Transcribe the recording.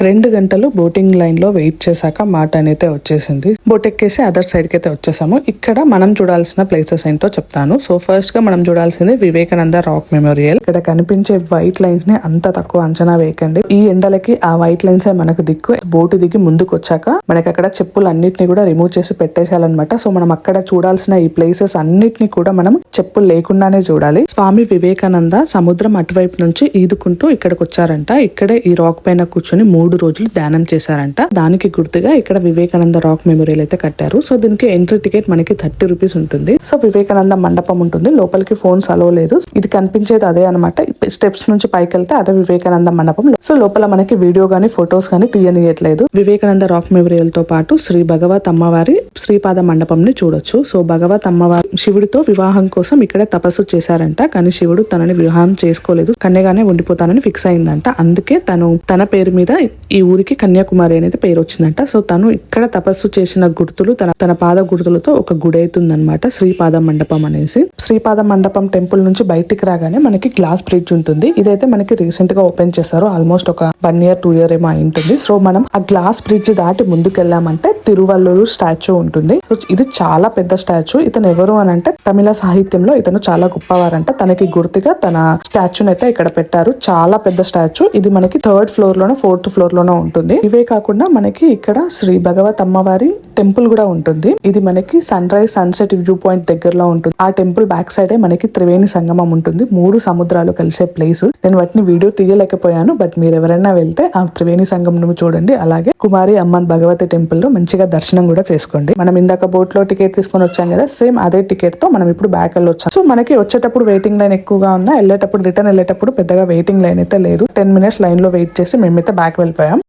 2 గంటలు boating line లో wait చేశాక మా టర్న్ అయితే వచ్చేసింది. బోట్ ఎక్కేసి అదర్ సైడ్ కి అయితే వచ్చేసాము. ఇక్కడ మనం చూడాల్సిన ప్లేసెస్ ఏంటో చెప్తాను. సో ఫస్ట్ గా మనం చూడాల్సింది వివేకానంద రాక్ మెమోరియల్. ఇక్కడ కనిపించే వైట్ లైన్స్ ని అంత తక్కువ అంచనా వేయకండి. ఈ ఎండలకి ఆ వైట్ లైన్స్ మనకు దిక్కు. బోటు దిగి ముందుకు వచ్చాక మనకి అక్కడ చెప్పులు అన్నిటిని కూడా రిమూవ్ చేసి పెట్టేశాలన్నమాట. సో మనం అక్కడ చూడాల్సిన ఈ ప్లేసెస్ అన్నిటిని కూడా మనం చెప్పులు లేకుండానే చూడాలి. స్వామి వివేకానంద సముద్రం అటువైపు నుంచి ఈదుకుంటూ ఇక్కడికి వచ్చారంట. ఇక్కడే ఈ రాక్ పైన కూర్చొని 3 రోజులు ధ్యానం చేశారంట. దానికి గుర్తుగా ఇక్కడ వివేకానంద రాక్ మెమోరియల్ అయితే కట్టారు. సో దీనికి ఎంట్రీ టికెట్ మనకి 30 రూపీస్ ఉంటుంది. సో వివేకానంద మండపం ఉంటుంది. లోపలికి ఫోన్స్ అలో లేదు. ఇది కనిపించేది అదే అనమాట. స్టెప్స్ నుంచి పైకి వెళ్తే అదే వివేకానంద మండపం. సో లోపల మనకి వీడియో గానీ ఫొటోస్ గానీ తీయనియట్లేదు. వివేకానంద రాక్ మెమోరియల్ తో పాటు శ్రీ భగవత్ అమ్మవారి శ్రీపాద మండపం ని చూడొచ్చు. సో భగవత్ అమ్మవారి శివుడితో వివాహం కోసం ఇక్కడే తపస్సు చేశారంట. కానీ శివుడు తనని వివాహం చేసుకోలేదు, కన్యగానే ఉండిపోతానని ఫిక్స్ అయిందంట. అందుకే తను తన పేరు మీద ఈ ఊరికి కన్యాకుమారి అనేది పేరు వచ్చిందంట. సో తను ఇక్కడ తపస్సు చేసిన గుర్తులు తన పాద గుర్తులతో ఒక గుడి అవుతుందన్నమాట, శ్రీపాద మండపం అనేసి. శ్రీపాద మండపం టెంపుల్ నుంచి బయటికి రాగానే మనకి గ్లాస్ బ్రిడ్జ్ ఉంటుంది. ఇదైతే మనకి రీసెంట్ గా ఓపెన్ చేశారు. ఆల్మోస్ట్ ఒక 1 year 2 year ఏమో అయి ఉంటుంది. సో మనం ఆ గ్లాస్ బ్రిడ్జ్ దాటి ముందుకెళ్ళామంటే తిరువల్లూరు స్టాచ్యూ ఉంటుంది. సో ఇది చాలా పెద్ద స్టాచ్యూ. ఇతను ఎవరు అని అంటే తమిళ సాహిత్యంలో ఇతను చాలా గొప్పవారంట. తనకి గుర్తుగా తన స్టాచ్యూని అయితే ఇక్కడ పెట్టారు. చాలా పెద్ద స్టాచ్యూ. ఇది మనకి 3rd floor లోనో 4th floor లోనో ఉంటుంది. ఇవే కాకుండా మనకి ఇక్కడ శ్రీ భగవత్ అమ్మవారి టెంపుల్ కూడా ఉంటుంది. ఇది మనకి sunrise sunset view point దగ్గరలో ఉంటుంది. ఆ టెంపుల్ బ్యాక్ సైడే మనకి త్రివేణి సంగమం ఉంటుంది. 3 సముద్రాలు కలిసే ప్లేస్. నేను వాటిని వీడియో తీయలేకపోయాను. బట్ మీరు ఎవరైనా వెళ్తే ఆ త్రివేణి సంగమం చూడండి. అలాగే కుమారి అమ్మన్ భగవతి టెంపుల్ లో మంచిగా దర్శనం కూడా చేసుకోండి. మనం ఇందాక బోట్ లో టికెట్ తీసుకొని వచ్చాం కదా, సేమ్ అదే టికెట్ తో మనం ఇప్పుడు బ్యాక్ వెళ్ళొచ్చాం. సో మనకి వచ్చేటప్పుడు వెయిటింగ్ లైన్ ఎక్కువగా ఉన్నా, రిటర్న్ వెళ్ళేటప్పుడు పెద్దగా వెయిటింగ్ లైన్ అయితే లేదు. 10 minutes లైన్ లో వెయిట్ చేసి మేమైతే బ్యాక్ వెళ్ళిపోయాం.